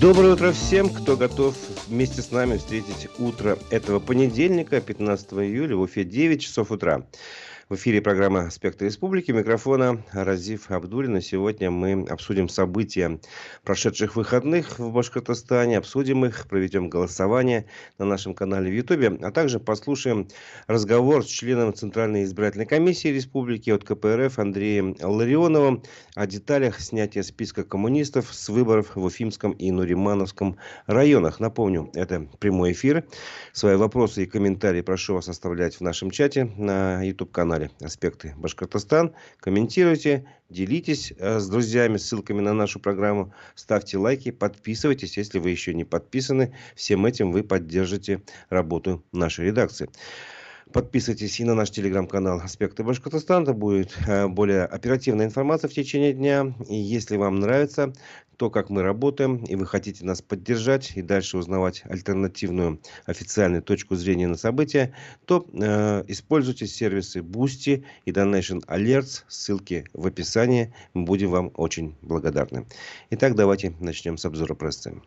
Доброе утро всем, кто готов вместе с нами встретить утро этого понедельника, 15 июля, в Уфе 9 часов утра. В эфире программа «Аспекты республики». Микрофона Разиф Абдуллин. И сегодня мы обсудим события прошедших выходных в Башкортостане, обсудим их, проведем голосование на нашем канале в Ютубе, а также послушаем разговор с членом Центральной избирательной комиссии республики от КПРФ Андреем Ларионовым о деталях снятия списка коммунистов с выборов в Уфимском и Нуримановском районах. Напомню, это прямой эфир. Свои вопросы и комментарии прошу вас оставлять в нашем чате на YouTube-канале «Аспекты Башкортостан». Комментируйте, делитесь с друзьями ссылками на нашу программу, ставьте лайки, подписывайтесь, если вы еще не подписаны. Всем этим вы поддержите работу нашей редакции. Подписывайтесь и на наш телеграм-канал «Аспекты Башкортостана». Будет более оперативная информация в течение дня. И если вам нравится то, как мы работаем, и вы хотите нас поддержать и дальше узнавать альтернативную официальную точку зрения на события, то используйте сервисы Boosty и Donation Alerts. Ссылки в описании. Мы будем вам очень благодарны. Итак, давайте начнем с обзора прессы.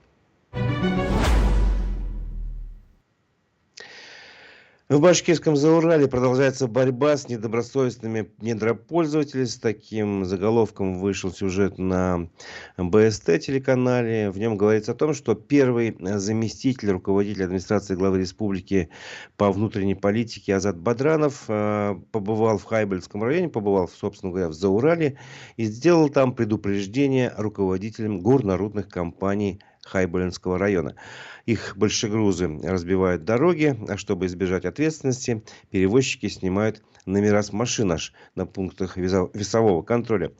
В Башкирском Заурале продолжается борьба с недобросовестными недропользователями. С таким заголовком вышел сюжет на БСТ телеканале. В нем говорится о том, что первый заместитель руководителя администрации главы республики по внутренней политике Азат Бадранов побывал в Хайбельском районе, побывал, собственно говоря, в Заурале и сделал там предупреждение руководителям горнорудных компаний Хайбулинского района. Их большегрузы разбивают дороги, а чтобы избежать ответственности, перевозчики снимают номера с машин аж на пунктах весового контроля.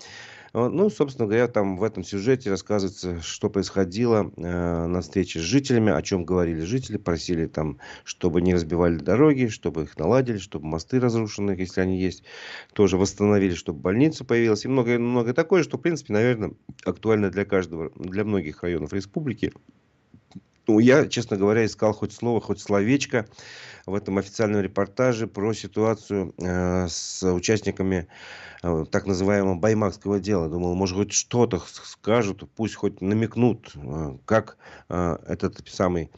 Ну, собственно говоря, там в этом сюжете рассказывается, что происходило на встрече с жителями, о чем говорили жители, просили там, чтобы не разбивали дороги, чтобы их наладили, чтобы мосты разрушенные, если они есть, тоже восстановили, чтобы больница появилась и многое такое, что, в принципе, наверное, актуально для каждого, для многих районов республики. Ну, я, честно говоря, искал хоть слово, хоть словечко в этом официальном репортаже про ситуацию с участниками так называемого баймакского дела. Думал, может, хоть что-то скажут, пусть хоть намекнут, как этот самый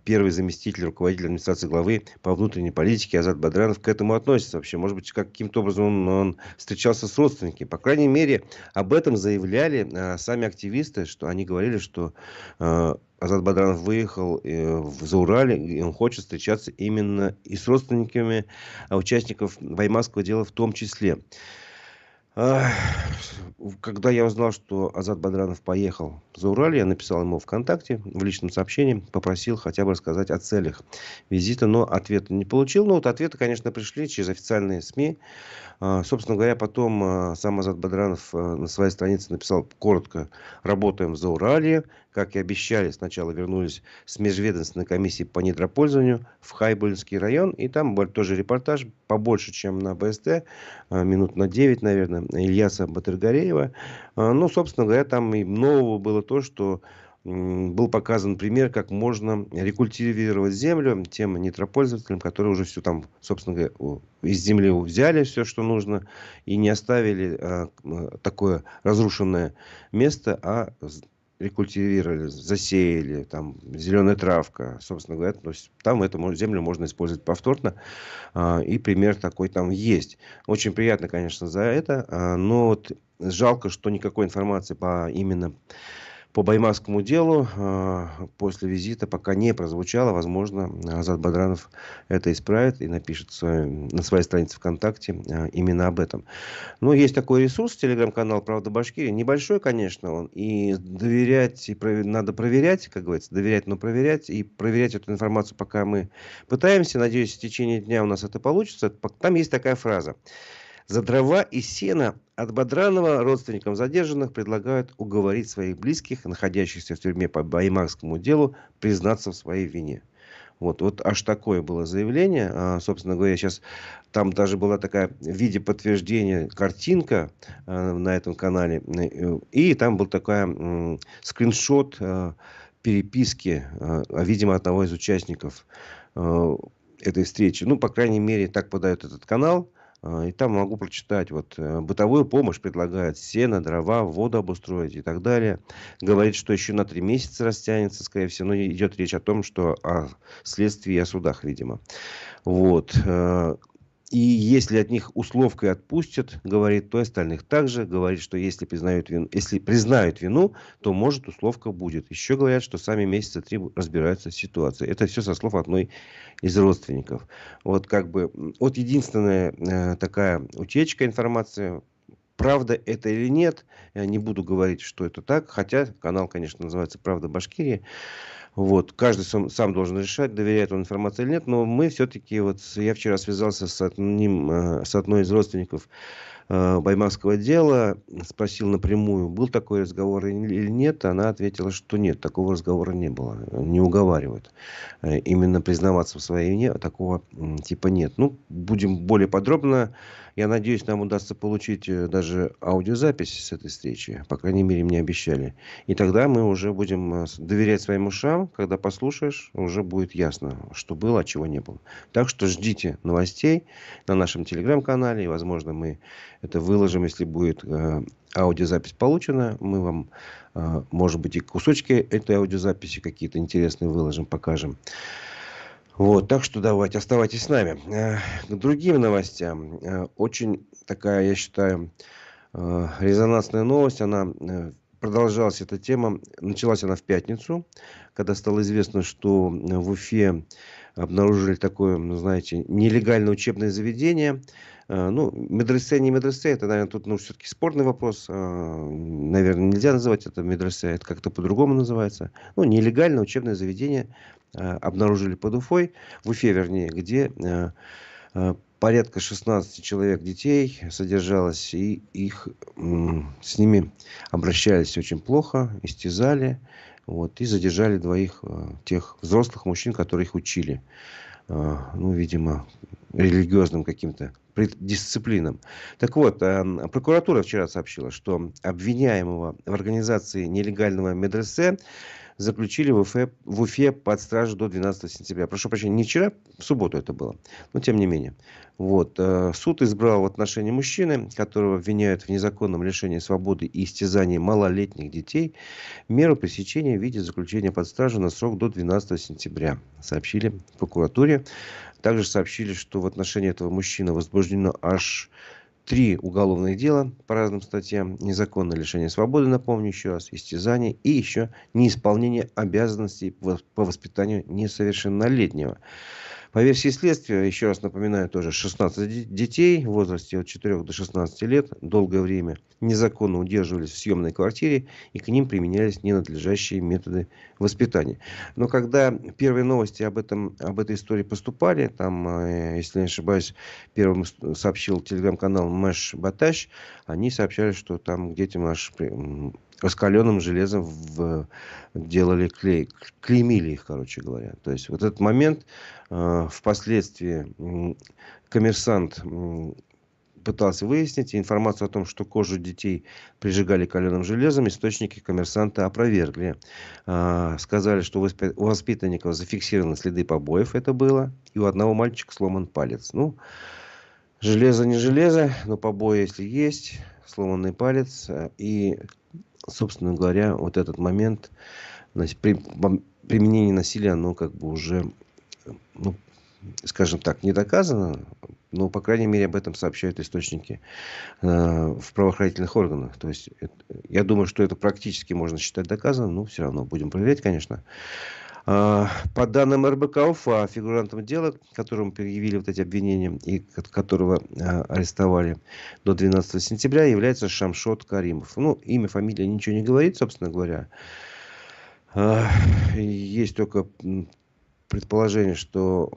первый заместитель руководителя администрации главы по внутренней политике Азат Бадранов к этому относится вообще. Может быть, каким-то образом он встречался с родственниками. По крайней мере, об этом заявляли сами активисты, что они говорили, что Азат Бадранов выехал в Заурале, и он хочет встречаться именно и с родственниками участников баймакского дела в том числе. Когда я узнал, что Азат Бадранов поехал в Зауралье, я написал ему ВКонтакте в личном сообщении, попросил хотя бы рассказать о целях визита, но ответа не получил. Но вот ответы, конечно, пришли через официальные СМИ. Собственно говоря, потом сам Азат Бадранов на своей странице написал коротко: работаем в Зауралье. Как и обещали, сначала вернулись с межведомственной комиссии по недропользованию в Хайбулинский район. И там был тоже репортаж, побольше, чем на БСТ, минут на 9, наверное, Ильяса Батыргареева. Ну, собственно говоря, там и нового было то, что был показан пример, как можно рекультивировать землю тем недропользователям, которые уже все там, собственно говоря, из земли взяли все, что нужно, и не оставили такое разрушенное место, а рекультивировали, засеяли, там зеленая травка, собственно говоря, то есть там эту землю можно использовать повторно, и пример такой там есть. Очень приятно, конечно, за это, но вот жалко, что никакой информации именно по баймакскому делу после визита пока не прозвучало. Возможно, Азат Бадранов это исправит и напишет на своей странице ВКонтакте именно об этом. Но есть такой ресурс, телеграм-канал «Правда Башкирии». Небольшой, конечно, он. И доверять, надо проверять, как говорится. Доверять, но проверять. И проверять эту информацию пока мы пытаемся. Надеюсь, в течение дня у нас это получится. Там есть такая фраза: за дрова и сено от Бадранова родственникам задержанных предлагают уговорить своих близких, находящихся в тюрьме по баймакскому делу, признаться в своей вине. Вот аж такое было заявление. Собственно говоря, сейчас там даже была такая в виде подтверждения картинка на этом канале. И там был такой скриншот переписки, видимо, одного из участников этой встречи. Ну, по крайней мере, так подает этот канал. И там могу прочитать, вот, бытовую помощь предлагает: сено, дрова, воду обустроить и так далее. Говорит, что еще на 3 месяца растянется, скорее всего. Но идет речь о том, что о следствии и о судах, видимо. Вот. И если от них условкой отпустят, говорит, то и остальных также. Говорит, что если признают вину, то, может, условка будет. Еще говорят, что сами месяца 3 разбираются в ситуации. Это все со слов одной из родственников. Вот как бы, вот единственная такая утечка информации. Правда это или нет, я не буду говорить, что это так. Хотя канал, конечно, называется «Правда Башкирии». Вот. Каждый сам должен решать, доверяет он информации или нет. Но мы все-таки, вот я вчера связался с одной из родственников баймакского дела, спросил напрямую, был такой разговор или нет. Она ответила, что нет, такого разговора не было. Не уговаривают. Именно признаваться в своей вине такого типа нет. Ну, будем более подробно. Я надеюсь, нам удастся получить даже аудиозапись с этой встречи. По крайней мере, мне обещали. И тогда мы уже будем доверять своим ушам. Когда послушаешь, уже будет ясно, что было, а чего не было. Так что ждите новостей на нашем телеграм-канале. И, возможно, мы это выложим, если будет аудиозапись получена. Мы вам, может быть, и кусочки этой аудиозаписи какие-то интересные выложим, покажем. Вот, так что давайте, оставайтесь с нами. К другим новостям. Очень такая, я считаю, резонансная новость. Она продолжалась, эта тема. Началась она в пятницу, когда стало известно, что в Уфе обнаружили такое, ну, знаете, нелегальное учебное заведение. Ну, медресе, не медресе, это, наверное, тут, ну, все-таки спорный вопрос. Наверное, нельзя называть это медресе, это как-то по-другому называется. Ну, нелегальное учебное заведение обнаружили под Уфой, в Уфе, вернее, где порядка 16 человек детей содержалось, и с ними обращались очень плохо, истязали, вот, и задержали двоих тех взрослых мужчин, которые их учили. Ну, видимо, религиозным каким-то дисциплинам. Так вот, прокуратура вчера сообщила, что обвиняемого в организации нелегального медресе заключили в Уфе под стражу до 12 сентября. Прошу прощения, не вчера, в субботу это было. Но тем не менее. Вот. Суд избрал в отношении мужчины, которого обвиняют в незаконном лишении свободы и истязании малолетних детей, меру пресечения в виде заключения под стражу на срок до 12 сентября. Сообщили в прокуратуре. Также сообщили, что в отношении этого мужчины возбуждено аж 3 уголовных дела по разным статьям. Незаконное лишение свободы, напомню еще раз, истязание и еще неисполнение обязанностей по воспитанию несовершеннолетнего. По версии следствия, еще раз напоминаю, тоже 16 детей в возрасте от 4 до 16 лет долгое время незаконно удерживались в съемной квартире, и к ним применялись ненадлежащие методы воспитания. Но когда первые новости об этой истории поступали, там, если не ошибаюсь, первым сообщил телеграм-канал Мэш Баташ, они сообщали, что там к детям аж раскаленным железом делали клеймили их, короче говоря. То есть вот этот момент впоследствии коммерсант пытался выяснить. Информацию о том, что кожу детей прижигали каленым железом, источники коммерсанта опровергли. Сказали, что у воспитанников зафиксированы следы побоев, это было, и у одного мальчика сломан палец. Ну, железо не железо, но побои, если есть, сломанный палец. И, собственно говоря, вот этот момент применения насилия, оно как бы уже, ну, скажем так, не доказано, но, по крайней мере, об этом сообщают источники в правоохранительных органах. То есть, я думаю, что это практически можно считать доказанным, но все равно будем проверять, конечно. По данным РБК Уфа, фигурантом дела, которому предъявили вот эти обвинения и которого арестовали до 12 сентября, является Шамшот Каримов. Ну, имя, фамилия ничего не говорит, собственно говоря. Есть только предположение, что,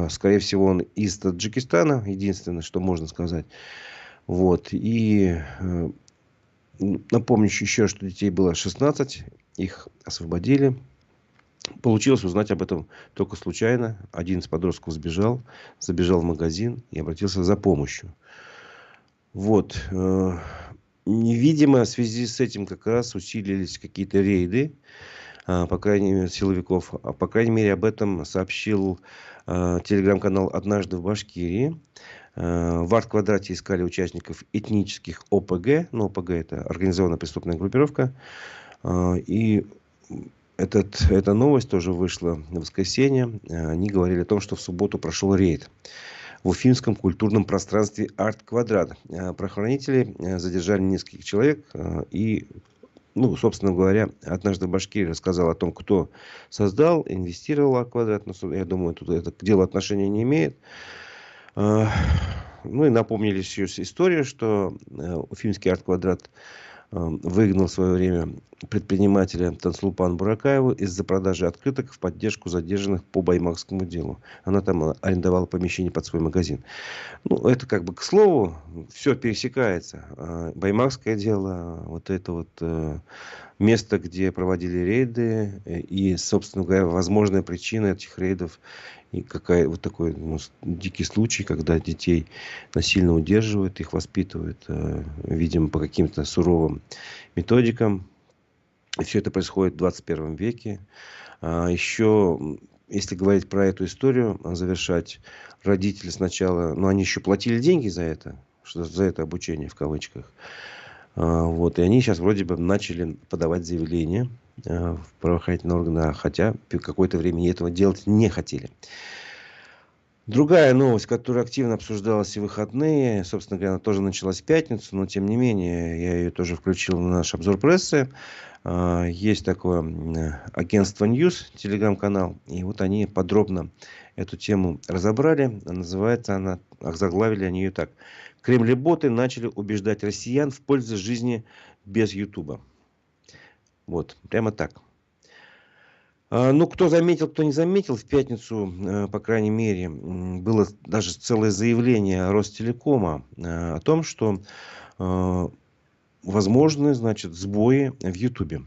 скорее всего, он из Таджикистана. Единственное, что можно сказать. Вот. И напомню еще, что детей было 16. Их освободили. Получилось узнать об этом только случайно. Один из подростков забежал в магазин и обратился за помощью. Вот. Видимо, в связи с этим как раз усилились какие-то рейды, по крайней мере, силовиков. По крайней мере, об этом сообщил телеграм-канал «Однажды в Башкирии». В арт-квадрате искали участников этнических ОПГ. Ну, ОПГ — это организованная преступная группировка. И эта новость тоже вышла в воскресенье. Они говорили о том, что в субботу прошел рейд в уфимском культурном пространстве «Арт-квадрат». Правоохранители задержали нескольких человек. И, ну, собственно говоря, «Однажды в Башкирии» рассказал о том, кто создал, инвестировал в «Арт-квадрат». Но, я думаю, тут это к делу отношения не имеет. Ну и напомнили еще историю, что уфимский «Арт-квадрат» выгнал в свое время предпринимателя Танслупан Буракаеву из-за продажи открыток в поддержку задержанных по баймакскому делу. Она там арендовала помещение под свой магазин. Ну, это как бы к слову, все пересекается. Баймакское дело, вот это вот место, где проводили рейды, и, собственно говоря, возможная причина этих рейдов, и какая вот такой дикий случай, когда детей насильно удерживают, их воспитывают, видимо, по каким-то суровым методикам. И все это происходит в 21 веке. Еще, если говорить про эту историю, завершать, родители сначала, ну, они еще платили деньги за это, за это обучение в кавычках. Вот, и они сейчас вроде бы начали подавать заявления в правоохранительные органы, хотя какое-то время этого делать не хотели. Другая новость, которая активно обсуждалась в выходные, собственно говоря, она тоже началась в пятницу, но тем не менее, я ее тоже включил на наш обзор прессы. Есть такое агентство News, телеграм-канал, и вот они подробно эту тему разобрали. Называется она, озаглавили они ее так: «Кремлеботы начали убеждать россиян в пользу жизни без Ютуба». Вот, прямо так. Ну, кто заметил, кто не заметил, в пятницу, по крайней мере, было даже целое заявление Ростелекома о том, что возможны, значит, сбои в Ютубе.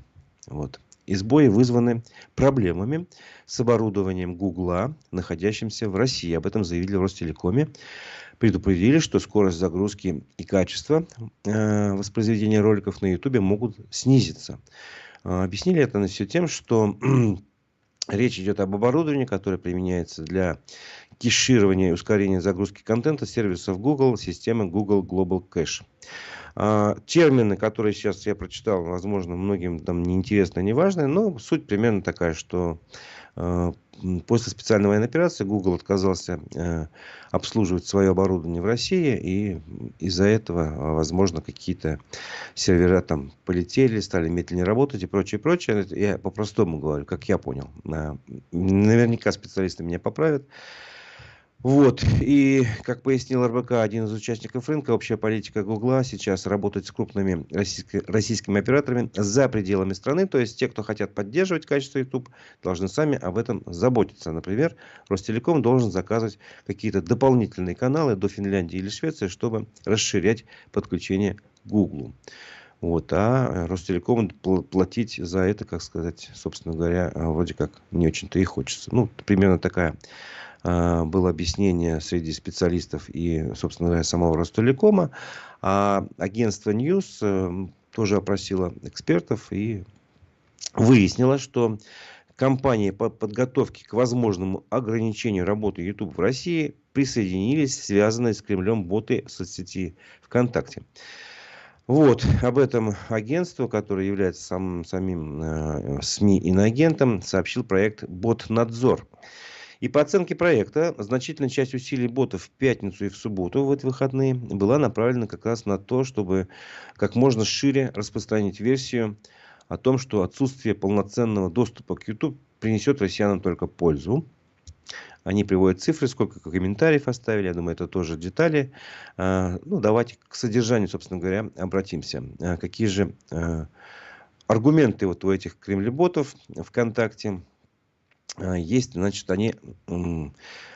Вот. И сбои вызваны проблемами с оборудованием Гугла, находящимся в России. Об этом заявили в Ростелекоме. Предупредили, что скорость загрузки и качество воспроизведения роликов на Ютубе могут снизиться. Объяснили это все тем, что речь идет об оборудовании, которое применяется для кеширования и ускорения загрузки контента сервисов Google, системы Google Global Cache. Термины, которые сейчас я прочитал, возможно, многим там неинтересны, не важны, но суть примерно такая, что после специальной военной операции Google отказался обслуживать свое оборудование в России, и из-за этого, возможно, какие-то сервера там полетели, стали медленнее работать и прочее, прочее. Это я по-простому говорю, как я понял. Наверняка специалисты меня поправят. Вот. И, как пояснил РБК, один из участников рынка, общая политика Гугла сейчас работать с крупными российскими операторами за пределами страны. То есть, те, кто хотят поддерживать качество YouTube, должны сами об этом заботиться. Например, Ростелеком должен заказывать какие-то дополнительные каналы до Финляндии или Швеции, чтобы расширять подключение к Гуглу. Вот. А Ростелекому платить за это, как сказать, собственно говоря, вроде как не очень-то и хочется. Ну, примерно такая было объяснение среди специалистов и, собственно говоря, самого Ростелекома. А агентство News тоже опросило экспертов и выяснило, что компании по подготовке к возможному ограничению работы YouTube в России присоединились связанные с Кремлем боты в соцсети ВКонтакте. Вот, об этом агентство, которое является самим СМИ-иноагентом, сообщил проект «Ботнадзор». И по оценке проекта, значительная часть усилий ботов в пятницу и в субботу, в эти выходные, была направлена как раз на то, чтобы как можно шире распространить версию о том, что отсутствие полноценного доступа к YouTube принесет россиянам только пользу. Они приводят цифры, сколько комментариев оставили. Я думаю, это тоже детали. Ну, давайте к содержанию, собственно говоря, обратимся. Какие же аргументы вот у этих кремлеботов ВКонтакте есть? Значит, они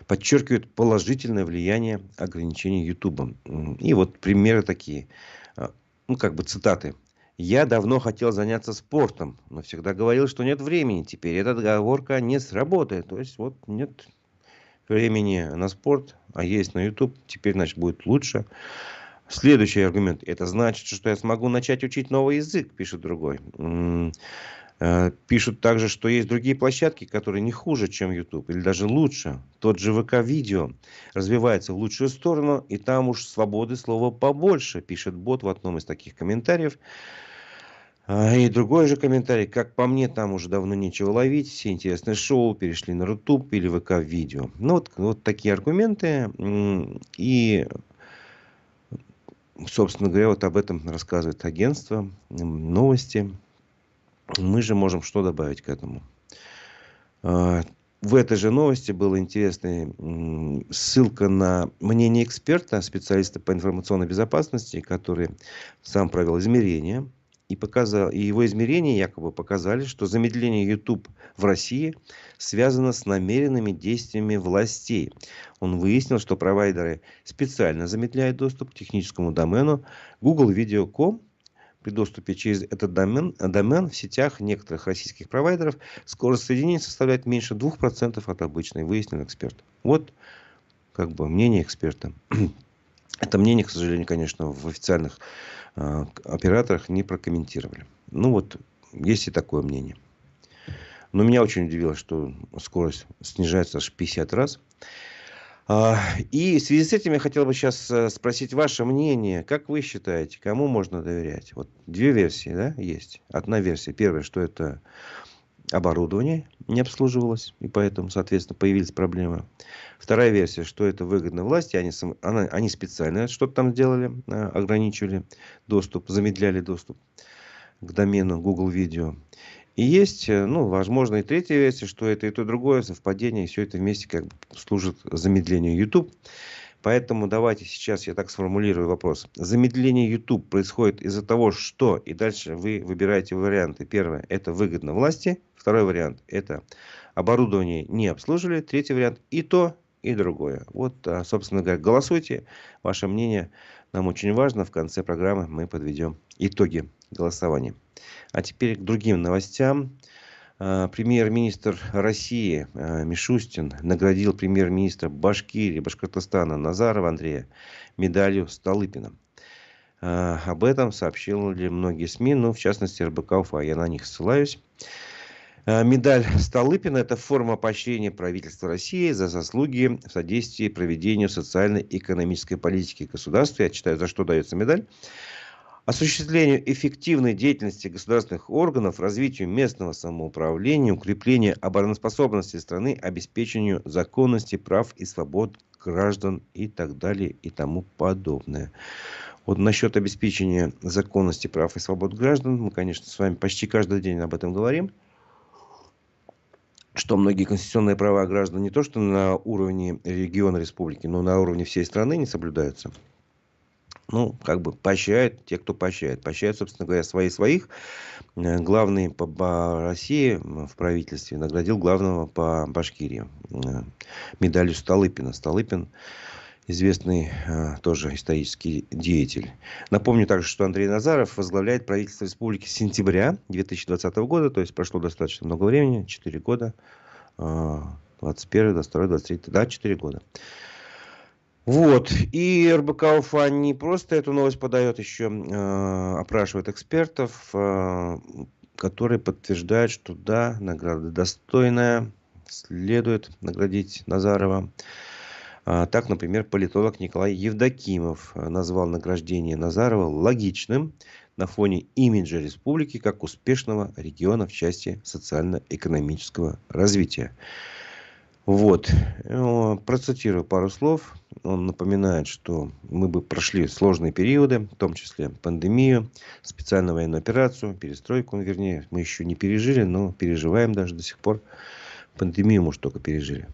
подчеркивают положительное влияние ограничений YouTube. И вот примеры такие. Ну, как бы цитаты. «Я давно хотел заняться спортом, но всегда говорил, что нет времени. Теперь эта отговорка не сработает». То есть, вот нет времени на спорт, а есть на YouTube. Теперь, значит, будет лучше. Следующий аргумент. «Это значит, что я смогу начать учить новый язык», пишет другой. Пишут также, что есть другие площадки, которые не хуже, чем YouTube, или даже лучше. Тот же ВК-видео развивается в лучшую сторону, и там уж свободы слова побольше, пишет бот в одном из таких комментариев. И другой же комментарий. Как по мне, там уже давно нечего ловить. Все интересные шоу перешли на Рутуб или ВК-видео. Ну, вот такие аргументы. И, собственно говоря, вот об этом рассказывает агентство, новости. Мы же можем что добавить к этому? В этой же новости была интересная ссылка на мнение эксперта, специалиста по информационной безопасности, который сам провел измерения. И его измерения якобы показали, что замедление YouTube в России связано с намеренными действиями властей. Он выяснил, что провайдеры специально замедляют доступ к техническому домену google-video.com. При доступе через этот домен в сетях некоторых российских провайдеров скорость соединения составляет меньше 2% от обычной, выяснил эксперт. Вот как бы мнение эксперта. Это мнение, к сожалению, конечно, в официальных операторах не прокомментировали. Ну вот, есть и такое мнение. Но меня очень удивило, что скорость снижается аж в 50 раз. И в связи с этим я хотел бы сейчас спросить ваше мнение. Как вы считаете, кому можно доверять? Вот две версии, да, есть. Одна версия. Первая, что это оборудование не обслуживалось, и поэтому, соответственно, появились проблемы. Вторая версия, что это выгодно власти, они специально что-то там сделали, ограничивали доступ, замедляли доступ к домену Google Video. И есть, ну, возможно, и третья версия, что это и то, и другое совпадение, и все это вместе как бы служит замедлению YouTube. Поэтому давайте сейчас я так сформулирую вопрос. Замедление YouTube происходит из-за того, что... И дальше вы выбираете варианты. Первое, это выгодно власти. Второй вариант, это оборудование не обслуживали. Третий вариант, и то, и другое. Вот, собственно говоря, голосуйте. Ваше мнение нам очень важно. В конце программы мы подведем итоги голосования. А теперь к другим новостям. Премьер-министр России Мишустин наградил премьер-министра Башкирии, Башкортостана Назарова Андрея медалью Столыпина. Об этом сообщили многие СМИ, ну, в частности, РБК Уфа. Я на них ссылаюсь. Медаль Столыпина – это форма поощрения правительства России за заслуги в содействии проведению социально-экономической политики государства. Я читаю, за что дается медаль. Осуществлению эффективной деятельности государственных органов, развитию местного самоуправления, укреплению обороноспособности страны, обеспечению законности, прав и свобод граждан и так далее и тому подобное. Вот насчет обеспечения законности, прав и свобод граждан, мы, конечно, с вами почти каждый день об этом говорим, что многие конституционные права граждан не то что на уровне региона республики, но на уровне всей страны не соблюдаются. Ну, как бы поощряют те, кто поощряет. Поощряют, собственно говоря, своих. Главный по России в правительстве наградил главного по Башкирии медалью Столыпина. Столыпин известный тоже исторический деятель. Напомню также, что Андрей Назаров возглавляет правительство республики с сентября 2020 года. То есть прошло достаточно много времени. 4 года. 21, 22, 23. Да, 4 года. Вот. И РБК Уфа не просто эту новость подает, еще опрашивает экспертов, которые подтверждают, что да, награда достойная, следует наградить Назарова. Так, например, политолог Николай Евдокимов назвал награждение Назарова логичным на фоне имиджа республики как успешного региона в части социально-экономического развития. Вот. Процитирую пару слов. Он напоминает, что мы бы прошли сложные периоды, в том числе пандемию, специальную военную операцию, перестройку, вернее, мы еще не пережили, но переживаем даже до сих пор. Пандемию, может, только пережили.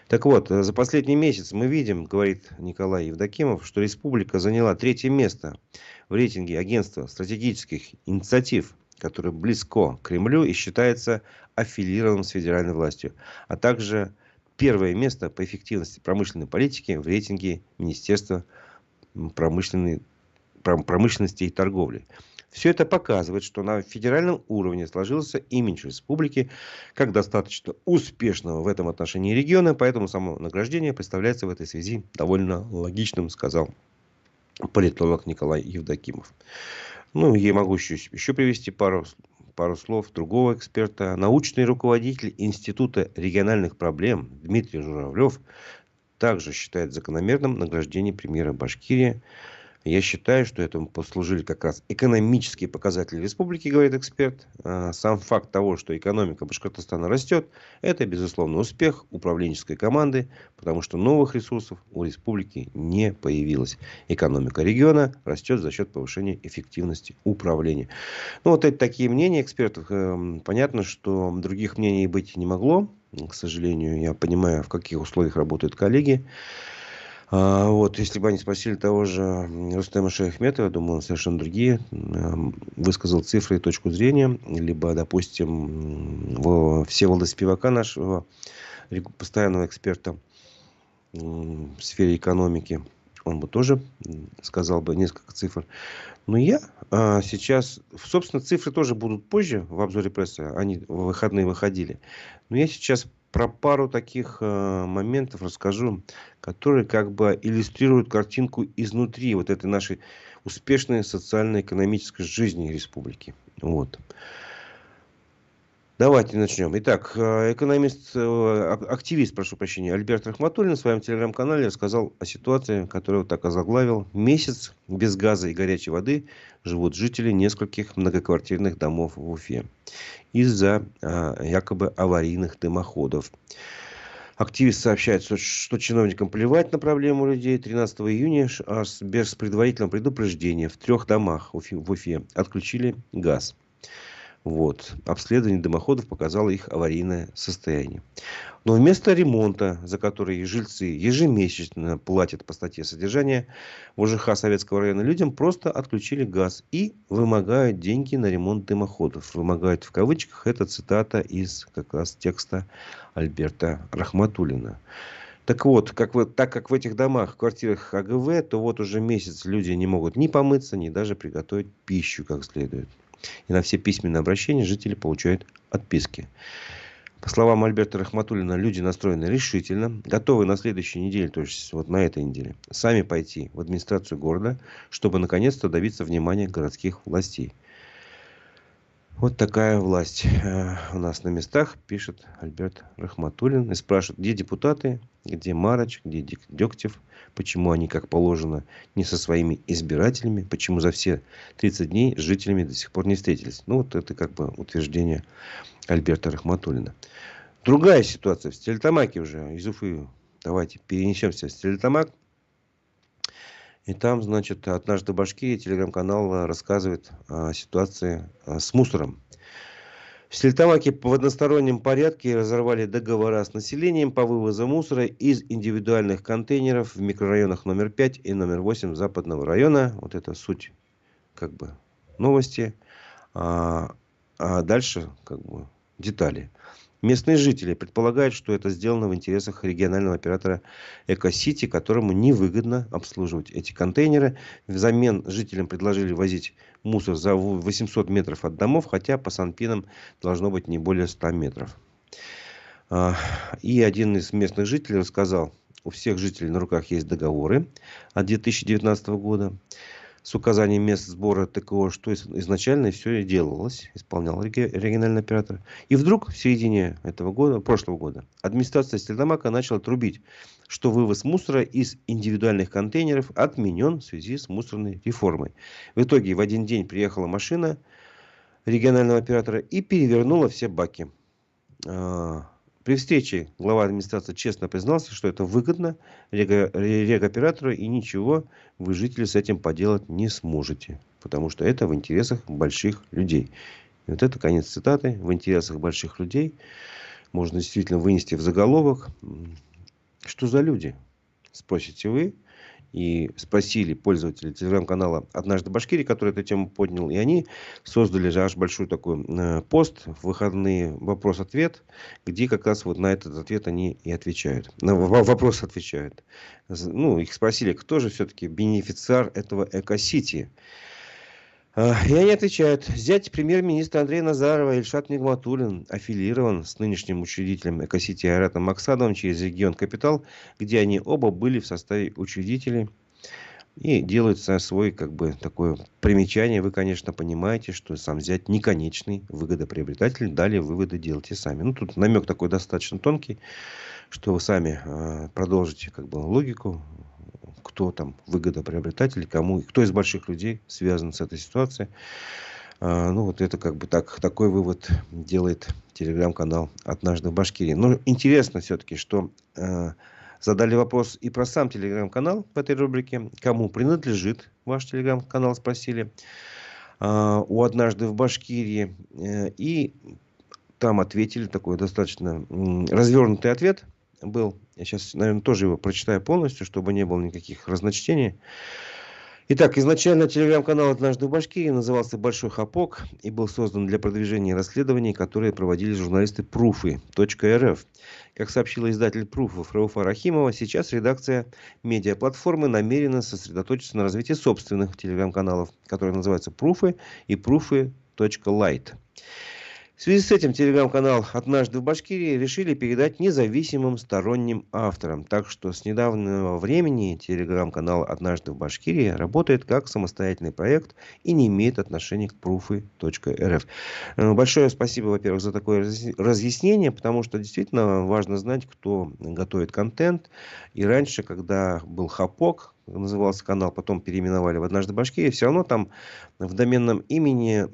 Так вот, за последний месяц мы видим, говорит Николай Евдокимов, что республика заняла 3-е место в рейтинге агентства стратегических инициатив, которое близко к Кремлю и считается аффилированным с федеральной властью, а также 1-е место по эффективности промышленной политики в рейтинге Министерства промышленности и торговли. Все это показывает, что на федеральном уровне сложился имидж республики как достаточно успешного в этом отношении региона, поэтому само награждение представляется в этой связи довольно логичным, сказал политолог Николай Евдокимов. Ну, я могу еще привести пару пару слов другого эксперта. Научный руководитель Института региональных проблем Дмитрий Журавлев также считает закономерным награждение премьера Башкирии. Я считаю, что этому послужили как раз экономические показатели республики, говорит эксперт. Сам факт того, что экономика Башкортостана растет, это, безусловно, успех управленческой команды, потому что новых ресурсов у республики не появилось. Экономика региона растет за счет повышения эффективности управления. Ну, вот это такие мнения экспертов. Понятно, что других мнений быть не могло. К сожалению, я понимаю, в каких условиях работают коллеги. Вот, если бы они спросили того же Рустема Шаяхметова, я думаю, он совершенно другие высказал цифры и точку зрения. Либо, допустим, Всеволода Спивака, нашего постоянного эксперта в сфере экономики, он бы тоже сказал бы несколько цифр. Но я сейчас, собственно, цифры тоже будут позже в обзоре прессы, они в выходные выходили. Но я сейчас про пару таких моментов расскажу, которые как бы иллюстрируют картинку изнутри вот этой нашей успешной социально-экономической жизни республики. Вот. Давайте начнем. Итак, активист, прошу прощения, Альберт Рахматуллин в своем телеграм-канале рассказал о ситуации, которую так озаглавил. Месяц без газа и горячей воды живут жители нескольких многоквартирных домов в Уфе из-за якобы аварийных дымоходов. Активист сообщает, что чиновникам плевать на проблему людей. 13 июня без предварительного предупреждения в 3 домах в Уфе отключили газ. Вот. Обследование дымоходов показало их аварийное состояние. Но вместо ремонта, за который жильцы ежемесячно платят по статье содержания, в ОЖХ Советского района людям просто отключили газ и вымогают деньги на ремонт дымоходов. Вымогают в кавычках, это цитата из как раз текста Альберта Рахматуллина. Так вот, так как в этих домах, квартирах АГВ, то вот уже месяц люди не могут ни помыться, ни даже приготовить пищу как следует. И на все письменные обращения жители получают отписки. По словам Альберта Рахматуллина, люди настроены решительно, готовы на следующей неделе, то есть вот на этой неделе, сами пойти в администрацию города, чтобы наконец-то добиться внимания городских властей. Вот такая власть у нас на местах, пишет Альберт Рахматуллин. И спрашивает, где депутаты, где Марыч, где Дегтев, почему они, как положено, не со своими избирателями, почему за все 30 дней с жителями до сих пор не встретились. Ну, вот это как бы утверждение Альберта Рахматуллина. Другая ситуация в Стерлитамаке уже, из Уфы. Давайте перенесемся в Стерлитамак. И там, значит, «Однажды в Башкирии» телеграм-канал рассказывает о ситуации с мусором. В Стерлитамаке в одностороннем порядке разорвали договора с населением по вывозу мусора из индивидуальных контейнеров в микрорайонах номер 5 и номер 8 Западного района. Вот это суть как бы новости. А дальше как бы детали. Местные жители предполагают, что это сделано в интересах регионального оператора Экосити, которому невыгодно обслуживать эти контейнеры. Взамен жителям предложили возить мусор за 800 метров от домов, хотя по санпинам должно быть не более 100 метров. И один из местных жителей рассказал, у всех жителей на руках есть договоры от 2019 года с указанием мест сбора ТКО, что изначально все делалось, исполнял региональный оператор. И вдруг в середине прошлого года, администрация Стерлитамака начала трубить, что вывоз мусора из индивидуальных контейнеров отменен в связи с мусорной реформой. В итоге в один день приехала машина регионального оператора и перевернула все баки. При встрече глава администрации честно признался, что это выгодно регоператору, и ничего вы, жители, с этим поделать не сможете. Потому что это в интересах больших людей. И вот это конец цитаты. В интересах больших людей можно действительно вынести в заголовок. Что за люди? Спросите вы. И спросили пользователи телеграм-канала «Однажды в Башкирии», который эту тему поднял. И они создали же аж большой такой пост в выходные «Вопрос-ответ», где как раз вот на этот ответ они и отвечают. На вопрос отвечают. Ну, их спросили, кто же все-таки бенефициар этого Экосити. И они отвечают. Зять премьер-министра Андрея Назарова Ильшат Нигматуллин аффилирован с нынешним учредителем Экосити Айратом Максадовым через регион Капитал, где они оба были в составе учредителей. И делают свой, как бы, такое примечание. Вы, конечно, понимаете, что сам взять не конечный выгодоприобретатель. Далее выводы делайте сами. Ну, тут намек такой достаточно тонкий, что вы сами продолжите, как бы, логику, кто там выгодоприобретатель, кому, кто из больших людей связан с этой ситуацией. Ну, вот это, как бы, такой вывод делает телеграм-канал «Однажды в Башкирии». Но интересно все-таки, что задали вопрос и про сам телеграм-канал в этой рубрике. Кому принадлежит ваш телеграм-канал, спросили у «Однажды в Башкирии». И там ответили, такой достаточно развернутый ответ был. Я сейчас, наверное, тоже его прочитаю полностью, чтобы не было никаких разночтений. Итак, изначально телеграм-канал «Однажды в Башкирии» назывался «Большой Хапок» и был создан для продвижения расследований, которые проводили журналисты Пруфы.рф. Как сообщила издатель Пруфов Рауфа Рахимова, сейчас редакция медиаплатформы намерена сосредоточиться на развитии собственных телеграм-каналов, которые называются Пруфы и Пруфы.лайт. В связи с этим телеграм-канал «Однажды в Башкирии» решили передать независимым сторонним авторам. Так что с недавнего времени телеграм-канал «Однажды в Башкирии» работает как самостоятельный проект и не имеет отношения к Pruфы.рф. Большое спасибо, во-первых, за такое разъяснение, потому что действительно важно знать, кто готовит контент. И раньше, когда был Хапок, назывался канал, потом переименовали в «Однажды в Башкирии», все равно там в доменном имени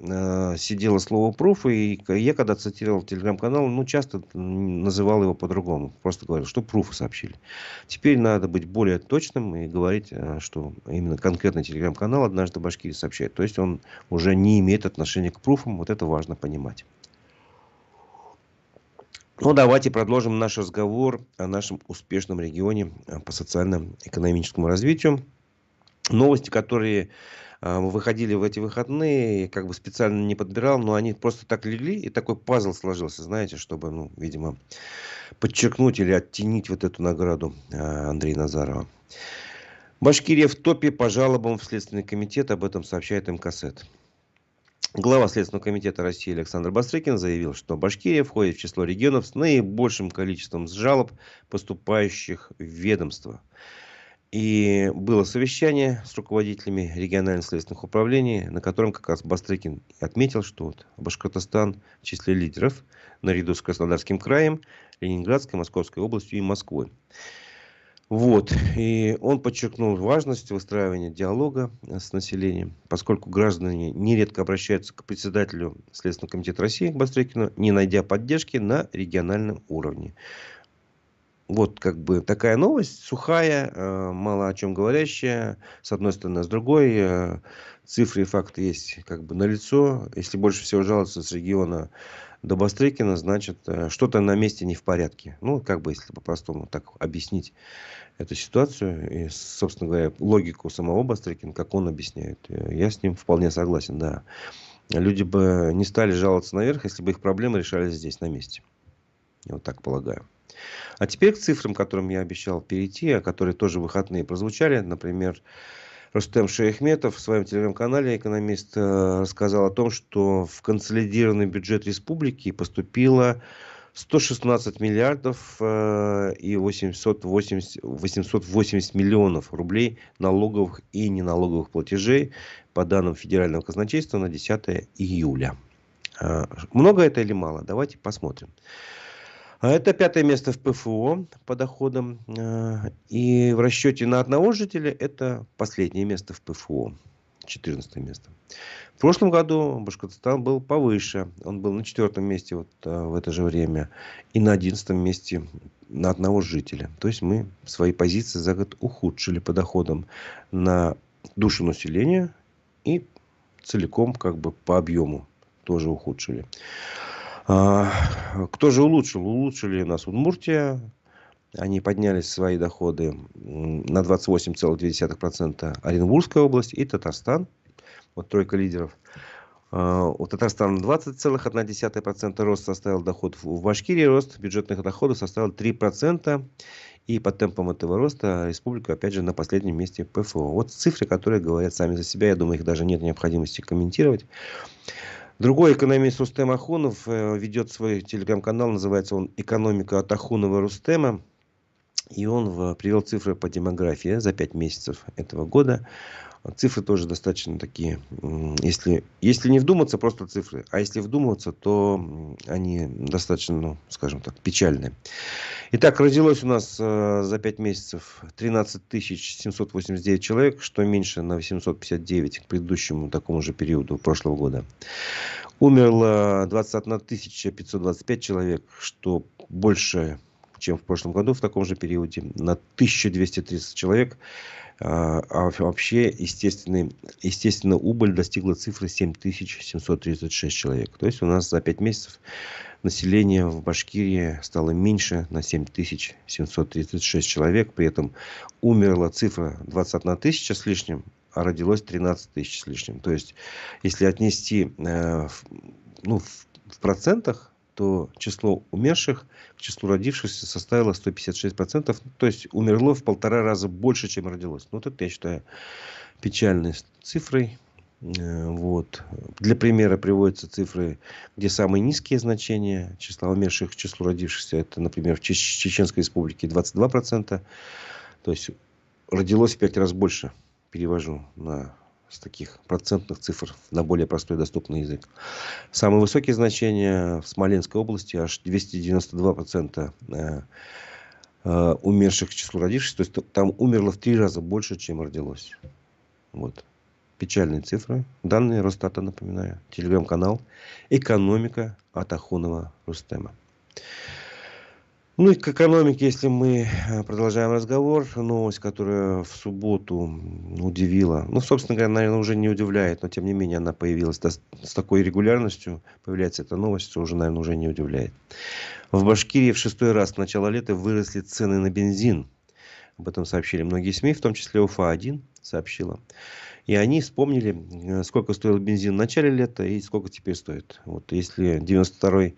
сидело слово «пруф», и я, когда цитировал телеграм-канал, ну, часто называл его по-другому. Просто говорил, что пруфы сообщили. Теперь надо быть более точным и говорить, что именно конкретно телеграм-канал «Однажды в Башкирии» сообщает. То есть он уже не имеет отношения к пруфам. Вот это важно понимать. Ну, давайте продолжим наш разговор о нашем успешном регионе по социально-экономическому развитию. Новости, которые выходили в эти выходные, я как бы специально не подбирал, но они просто так легли, и такой пазл сложился, знаете, чтобы, ну, видимо, подчеркнуть или оттенить вот эту награду Андрея Назарова. Башкирия в топе по жалобам в Следственный комитет, об этом сообщает МКСЭД. Глава Следственного комитета России Александр Бастрыкин заявил, что Башкирия входит в число регионов с наибольшим количеством жалоб, поступающих в ведомство. И было совещание с руководителями региональных следственных управлений, на котором как раз Бастрыкин отметил, что вот Башкортостан в числе лидеров наряду с Краснодарским краем, Ленинградской, Московской областью и Москвой. Вот. И он подчеркнул важность выстраивания диалога с населением, поскольку граждане нередко обращаются к председателю Следственного комитета России, к Бастрыкину, не найдя поддержки на региональном уровне. Вот как бы такая новость, сухая, мало о чем говорящая, с одной стороны, с другой. Цифры и факты есть как бы налицо. Если больше всего жалуются с региона до Бастрыкина, значит, что-то на месте не в порядке. Ну, как бы, если по-простому так объяснить эту ситуацию и, собственно говоря, логику самого Бастрыкина, как он объясняет, я с ним вполне согласен, да. Люди бы не стали жаловаться наверх, если бы их проблемы решались здесь, на месте. Я вот так полагаю. А теперь к цифрам, к которым я обещал перейти, а которые тоже в выходные прозвучали. Например, Рустем Шаяхметов в своем телеграм-канале «Экономист» рассказал о том, что в консолидированный бюджет республики поступило 116 миллиардов и 880 миллионов рублей налоговых и неналоговых платежей по данным Федерального казначейства на 10 июля. Много это или мало? Давайте посмотрим. Это 5-е место в ПФО по доходам. И в расчете на одного жителя это последнее место в ПФО. 14 место. В прошлом году Башкортостан был повыше. Он был на 4-м месте вот, в это же время. И на 11-м месте на одного жителя. То есть мы свои позиции за год ухудшили по доходам на душу населения. И целиком как бы по объему тоже ухудшили. Кто же улучшил? Улучшили у нас Удмуртия. Они подняли свои доходы на 28,2%. Оренбургская область и Татарстан. Вот тройка лидеров. У Татарстана 20,1% рост составил доход. В Башкирии рост бюджетных доходов составил 3%. И по темпам этого роста республика, опять же, на последнем месте ПФО. Вот цифры, которые говорят сами за себя. Я думаю, их даже нет необходимости комментировать. Другой экономист Рустем Ахунов ведет свой телеграм-канал, называется он «Экономика от Ахунова Рустема». И он привел цифры по демографии за 5 месяцев этого года. Цифры тоже достаточно такие, если не вдуматься, просто цифры. А если вдуматься, то они достаточно, ну, скажем так, печальные. Итак, родилось у нас за 5 месяцев 13 789 человек, что меньше на 859 к предыдущему такому же периоду прошлого года. Умерло 21 525 человек, что больше, чем в прошлом году в таком же периоде, на 1230 человек. А вообще, естественно, убыль достигла цифры 7736 человек. То есть у нас за 5 месяцев население в Башкирии стало меньше на 7736 человек. При этом умерла цифра 21 тысяча с лишним, а родилось 13 тысяч с лишним. То есть, если отнести в процентах, то число умерших к числу родившихся составило 156%. То есть умерло в 1,5 раза больше, чем родилось. Вот это, я считаю, печальной цифрой. Вот. Для примера приводятся цифры, где самые низкие значения числа умерших к числу родившихся. Это, например, в Чеченской Республике 22%. То есть родилось в 5 раз больше. Перевожу с таких процентных цифр на более простой доступный язык. Самые высокие значения в Смоленской области аж 292% умерших к числу родившихся. То есть там умерло в 3 раза больше, чем родилось. Вот. Печальные цифры. Данные Росстата, напоминаю. Телеграм-канал «Экономика» от Ахунова Рустема. Ну и к экономике, если мы продолжаем разговор, новость, которая в субботу удивила, ну, собственно говоря, наверное, уже не удивляет, но тем не менее она появилась с такой регулярностью, появляется эта новость, что уже, наверное, уже не удивляет. В Башкирии в 6-й раз с начала лета выросли цены на бензин. Об этом сообщили многие СМИ, в том числе УФА-1 сообщила. И они вспомнили, сколько стоил бензин в начале лета и сколько теперь стоит. Вот если 92-й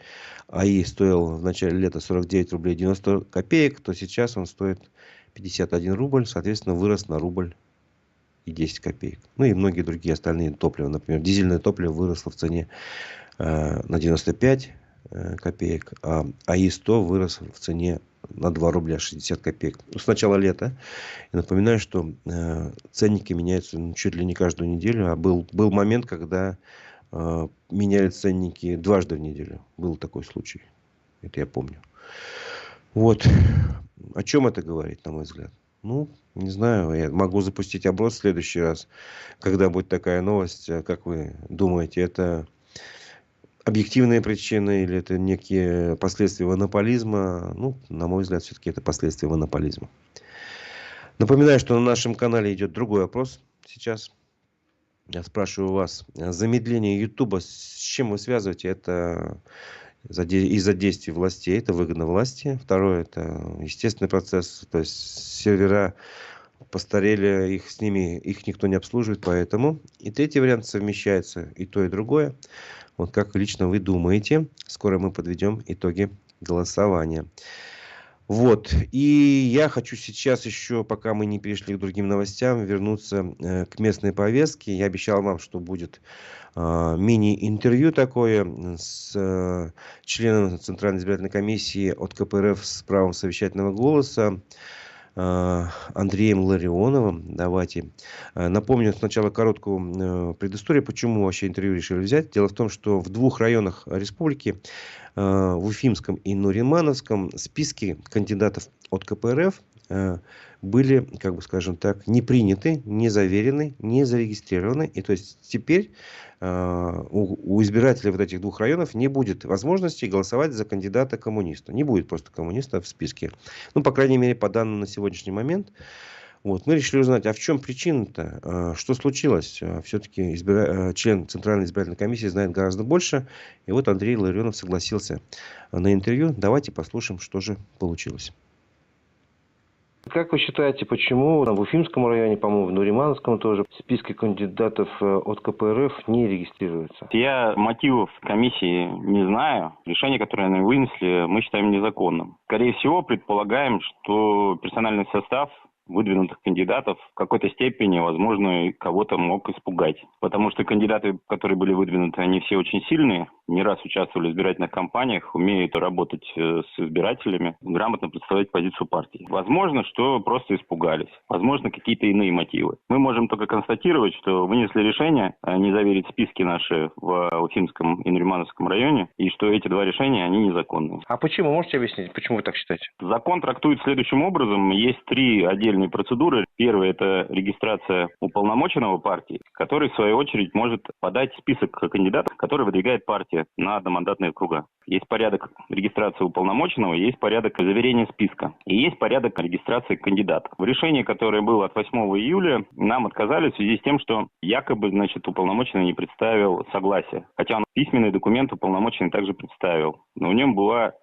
АИ стоил в начале лета 49 рублей 90 копеек, то сейчас он стоит 51 рубль, соответственно, вырос на рубль и 10 копеек. Ну и многие другие остальные топлива. Например, дизельное топливо выросло в цене на 95 копеек, а АИ-100 вырос в цене на 2 рубля 60 копеек. С начала лета. И напоминаю, что ценники меняются чуть ли не каждую неделю. А был момент, когда меняли ценники дважды в неделю. Был такой случай. Это я помню. Вот. О чем это говорит, на мой взгляд? Ну, не знаю. Я могу запустить опрос в следующий раз, когда будет такая новость. Как вы думаете, это объективные причины или это некие последствия монополизма? Ну, на мой взгляд, все-таки это последствия монополизма. Напоминаю, что на нашем канале идет другой опрос сейчас. Я спрашиваю вас, замедление Ютуба, с чем вы связываете? Это из-за действий властей, это выгодно власти. Второе, это естественный процесс, то есть сервера постарели, их никто не обслуживает, поэтому. И третий вариант, совмещается и то, и другое. Вот как лично вы думаете. Скоро мы подведем итоги голосования. Вот. И я хочу сейчас еще, пока мы не перешли к другим новостям, вернуться к местной повестке. Я обещал вам, что будет мини-интервью такое с членом Центральной избирательной комиссии от КПРФ с правом совещательного голоса Андреем Ларионовым. Давайте напомню сначала короткую предысторию, почему вообще интервью решили взять. Дело в том, что в 2 районах республики, в Уфимском и Нуримановском, списки кандидатов от КПРФ были, как бы скажем так, не приняты, не заверены, не зарегистрированы. И то есть теперь у избирателей вот этих 2 районов не будет возможности голосовать за кандидата коммуниста. Не будет просто коммуниста в списке. Ну, по крайней мере, по данным на сегодняшний момент. Вот. Мы решили узнать, а в чем причина-то? Что случилось? Все-таки член Центральной избирательной комиссии знает гораздо больше. И вот Андрей Ларионов согласился на интервью. Давайте послушаем, что же получилось. Как вы считаете, почему в Уфимском районе, по-моему, в Нуримановском тоже списки кандидатов от КПРФ не регистрируются? Я мотивов комиссии не знаю. Решение, которое они вынесли, мы считаем незаконным. Скорее всего, предполагаем, что персональный состав выдвинутых кандидатов в какой-то степени, возможно, кого-то мог испугать. Потому что кандидаты, которые были выдвинуты, они все очень сильные, не раз участвовали в избирательных кампаниях, умеют работать с избирателями, грамотно представлять позицию партии. Возможно, что просто испугались. Возможно, какие-то иные мотивы. Мы можем только констатировать, что вынесли решение не заверить списки наши в Уфимском и Нуримановском районе, и что эти два решения, они незаконные. А почему? Можете объяснить, почему вы так считаете? Закон трактует следующим образом. Есть три отдельные процедуры. Первая – это регистрация уполномоченного партии, который, в свою очередь, может подать список кандидатов, которые выдвигает партия на одномандатные округа. Есть порядок регистрации уполномоченного, есть порядок заверения списка. И есть порядок регистрации кандидата. В решении, которое было от 8 июля, нам отказали в связи с тем, что якобы, уполномоченный не представил согласия. Хотя он письменный документ уполномоченный также представил. Но в нем была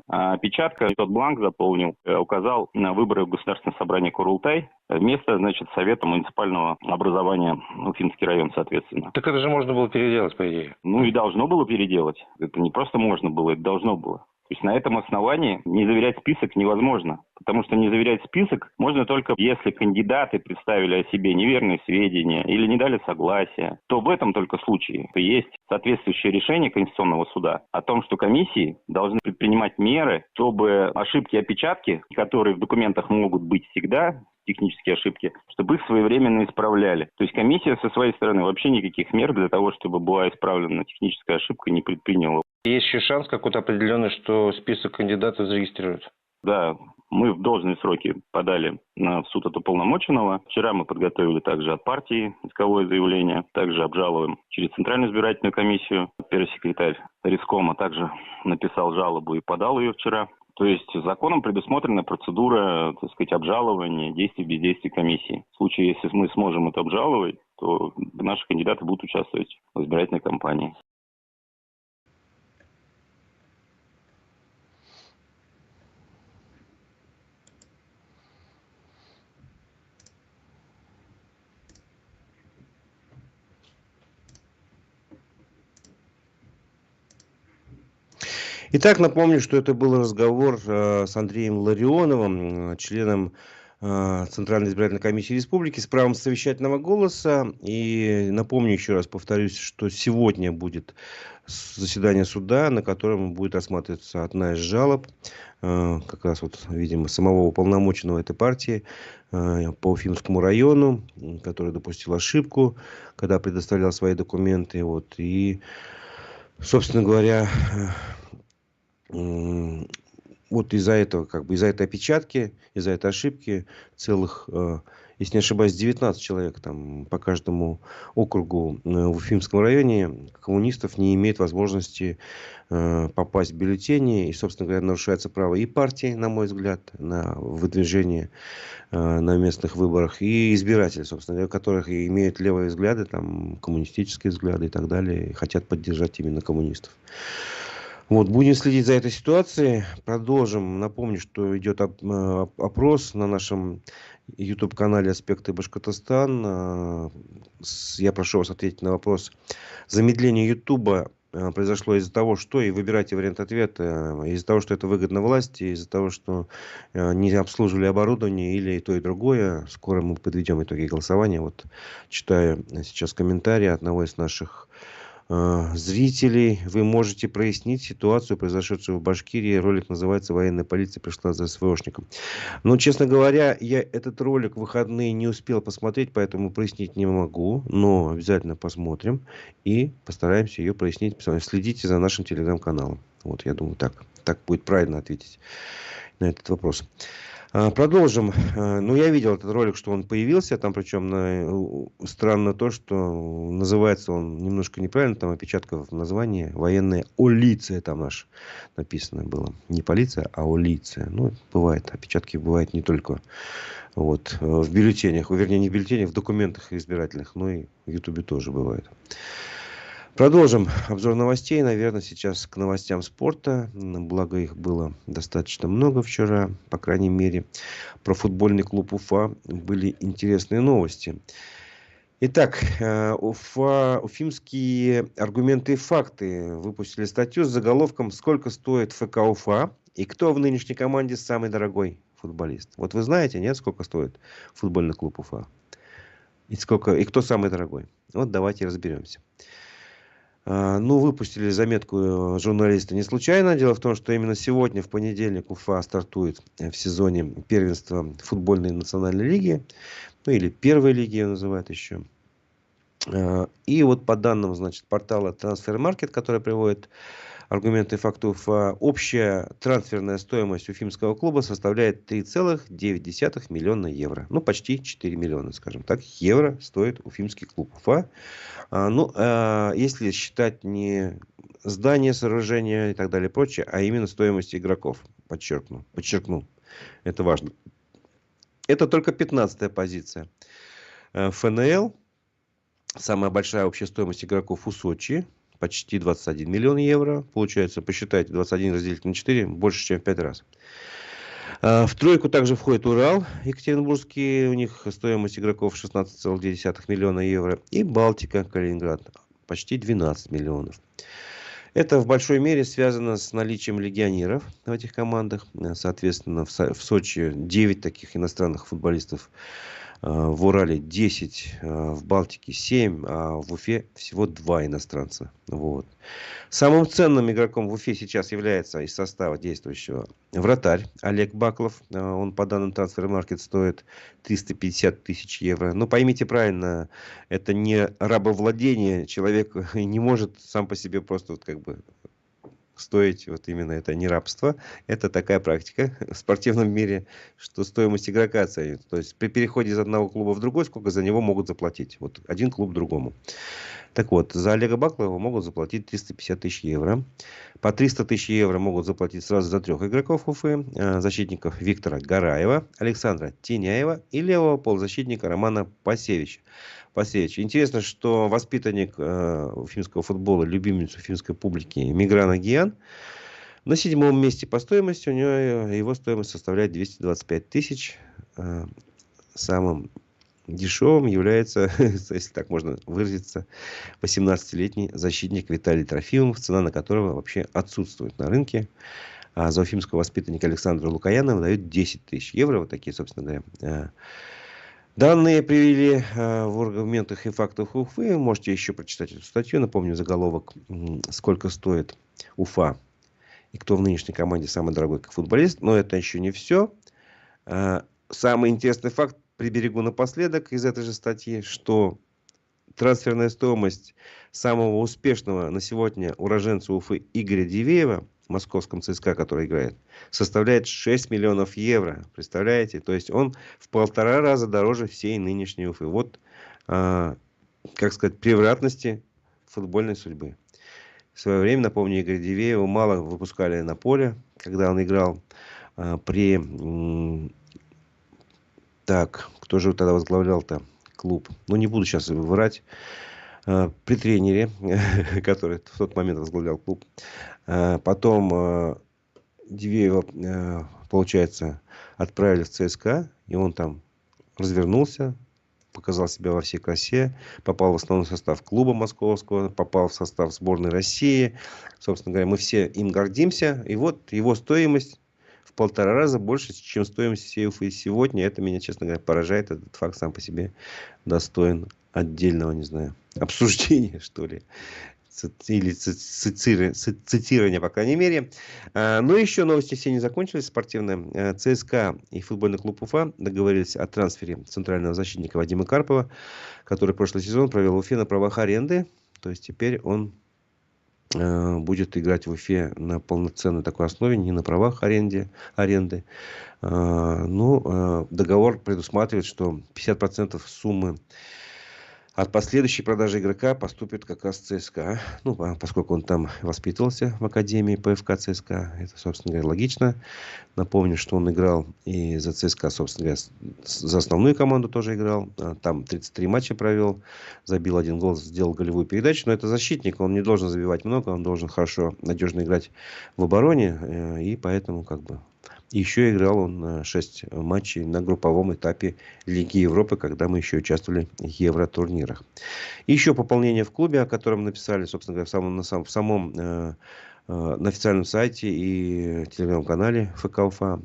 печатка, тот бланк заполнил, указал на выборы в Государственное собрание Курултай вместо, Совета муниципального образования Уфимский район, соответственно. Так это же можно было переделать, по идее. И должно было переделать. Это не просто можно было, это должно было. То есть на этом основании не заверять список невозможно. Потому что не заверять список можно только если кандидаты представили о себе неверные сведения или не дали согласия, то в этом только случае есть соответствующее решение Конституционного суда о том, что комиссии должны предпринимать меры, чтобы ошибки опечатки, которые в документах могут быть всегда, технические ошибки, чтобы их своевременно исправляли. То есть комиссия со своей стороны вообще никаких мер для того, чтобы была исправлена техническая ошибка, не предприняла. Есть еще шанс какой-то определенный, что список кандидатов зарегистрируют? Да, мы в должные сроки подали в суд от уполномоченного. Вчера мы подготовили также от партии исковое заявление. Также обжалуем через Центральную избирательную комиссию. Первый секретарь Рискома также написал жалобу и подал ее вчера. То есть законом предусмотрена процедура, обжалования действий бездействия комиссии. В случае, если мы сможем это обжаловать, то наши кандидаты будут участвовать в избирательной кампании. Итак, напомню, что это был разговор с Андреем Ларионовым, членом Центральной избирательной комиссии республики с правом совещательного голоса. И напомню еще раз, повторюсь, что сегодня будет заседание суда, на котором будет рассматриваться одна из жалоб, как раз видимо, самого уполномоченного этой партии по Уфимскому району, который допустил ошибку, когда предоставлял свои документы. И, собственно говоря, из-за этого, из-за этой опечатки, из-за этой ошибки целых, если не ошибаюсь, 19 человек там по каждому округу в Уфимском районе коммунистов не имеют возможности попасть в бюллетени. И, собственно говоря, нарушается право и партии, на мой взгляд, на выдвижение на местных выборах, и избиратели, собственно говоря, которых имеют левые взгляды, коммунистические взгляды и так далее, и хотят поддержать именно коммунистов. Будем следить за этой ситуацией. Продолжим. Напомню, что идет опрос на нашем YouTube-канале «Аспекты Башкортостан». Я прошу вас ответить на вопрос. Замедление YouTube произошло из-за того, что, и выбирайте вариант ответа, из-за того, что это выгодно власти, из-за того, что не обслуживали оборудование, или и то, и другое. Скоро мы подведем итоги голосования. Читаю сейчас комментарий одного из наших зрителей. Вы можете прояснить ситуацию, произошедшую в Башкирии. Ролик называется «Военная полиция пришла за СВОшником». Честно говоря, я этот ролик в выходные не успел посмотреть, поэтому прояснить не могу. Но обязательно посмотрим и постараемся ее прояснить. Следите за нашим телеграм-каналом. Я думаю, так будет правильно ответить на этот вопрос. Продолжим. Я видел этот ролик, что он появился. Там, причем, странно то, что называется он немножко неправильно. Там опечатка в названии. Военная олиция там аж написано было. Не полиция, а олиция. Бывает. Опечатки бывают не только в бюллетенях. Вернее, не в бюллетенях, в документах избирательных. Но и в Ютубе тоже бывает. Продолжим обзор новостей. Наверное, сейчас к новостям спорта. Благо, их было достаточно много вчера. По крайней мере, про футбольный клуб Уфа были интересные новости. Итак, уфимские аргументы и факты выпустили статью с заголовком «Сколько стоит ФК Уфа и кто в нынешней команде самый дорогой футболист. Вот вы знаете, нет, сколько стоит футбольный клуб Уфа? И кто самый дорогой? Вот давайте разберемся. Ну, выпустили заметку журналисты не случайно. Дело в том, что именно сегодня, в понедельник, Уфа стартует в сезоне первенства футбольной национальной лиги. Ну, или первой лиги ее называют еще. И вот по данным, значит, портала Transfermarkt, который приводит аргументы и факты Уфа, общая трансферная стоимость уфимского клуба составляет 3,9 миллиона евро. Ну, почти 4 миллиона, скажем так, евро стоит уфимский клуб Уфа. Если считать не здание, сооружение и так далее, прочее, а именно стоимость игроков, подчеркну, это важно. Это только 15-я позиция. ФНЛ, самая большая общая стоимость игроков у Сочи, почти 21 миллион евро. Получается, посчитайте, 21 разделить на 4, больше, чем в 5 раз. В тройку также входит Урал, Екатеринбургский, у них стоимость игроков 16,9 миллиона евро. И Балтика, Калининград, почти 12 миллионов. Это в большой мере связано с наличием легионеров в этих командах. Соответственно, в Сочи 9 таких иностранных футболистов, в Урале 10, в Балтике 7, а в Уфе всего 2 иностранца. Вот. Самым ценным игроком в Уфе сейчас является из состава действующего вратарь Олег Баклов. Он по данным Transfermarkt стоит 350 тысяч евро. Но поймите правильно, это не рабовладение. Человек не может сам по себе просто вот как бы стоить, вот именно это не рабство, это такая практика в спортивном мире, что стоимость игрока оценивается. То есть при переходе из одного клуба в другой, сколько за него могут заплатить. Вот один клуб другому. Так вот, за Олега Баклова могут заплатить 350 тысяч евро. По 300 тысяч евро могут заплатить сразу за 3 игроков Уфы. Защитников Виктора Гараева, Александра Теняева и левого полузащитника Романа Пасевича. Интересно, что воспитанник уфимского футбола, любимец уфимской публики Мигран Агиян на 7-м месте по стоимости. У него его стоимость составляет 225 тысяч. Самым дешевым является, если так можно выразиться, 18-летний защитник Виталий Трофимов, цена на которого вообще отсутствует на рынке. А за уфимского воспитанника Александра Лукаянова дают 10 тысяч евро. Вот такие, собственно говоря, данные привели в аргументах и фактах Уфы. Можете еще прочитать эту статью. Напомню заголовок, сколько стоит Уфа и кто в нынешней команде самый дорогой как футболист. Но это еще не все. Самый интересный факт приберегу напоследок из этой же статьи, что трансферная стоимость самого успешного на сегодня уроженца Уфы Игоря Дивеева в московском ЦСКА, который играет, составляет 6 миллионов евро. Представляете? То есть он в 1,5 раза дороже всей нынешней Уфы. Вот, как сказать, превратности футбольной судьбы. В свое время, напомню, Игоря Дивеева мало выпускали на поле, когда он играл при... Так, кто же тогда возглавлял-то клуб? Ну, не буду сейчас врать. При тренере, который в тот момент возглавлял клуб. Потом Дивеева, получается, отправили в ЦСКА. И он там развернулся, показал себя во всей красе. Попал в основной состав клуба московского. Попал в состав сборной России. Собственно говоря, мы все им гордимся. И вот его стоимость... 1,5 раза больше, чем стоимость всей Уфы сегодня. Это меня, честно говоря, поражает. Этот факт сам по себе достоин отдельного, не знаю, обсуждения, что ли. Или цитирования, по крайней мере. Но еще новости все не закончились. Спортивные. ЦСКА и футбольный клуб Уфа договорились о трансфере центрального защитника Вадима Карпова, который прошлый сезон провел в Уфе на правах аренды. То есть теперь он будет играть в Уфе на полноценной такой основе, не на правах аренды. Договор предусматривает, что 50% суммы от последующей продажи игрока поступит как раз в ЦСКА. Ну, поскольку он там воспитывался в академии ПФК ЦСКА. Это, собственно говоря, логично. Напомню, что он играл и за ЦСКА, собственно говоря, за основную команду тоже играл. Там 33 матча провел. Забил 1 гол, сделал голевую передачу. Но это защитник, он не должен забивать много. Он должен хорошо, надежно играть в обороне. И поэтому как бы... Еще играл он 6 матчей на групповом этапе Лиги Европы, когда мы еще участвовали в евротурнирах. Еще пополнение в клубе, о котором написали, собственно говоря, на официальном сайте и телеграм-канале ФК Уфа.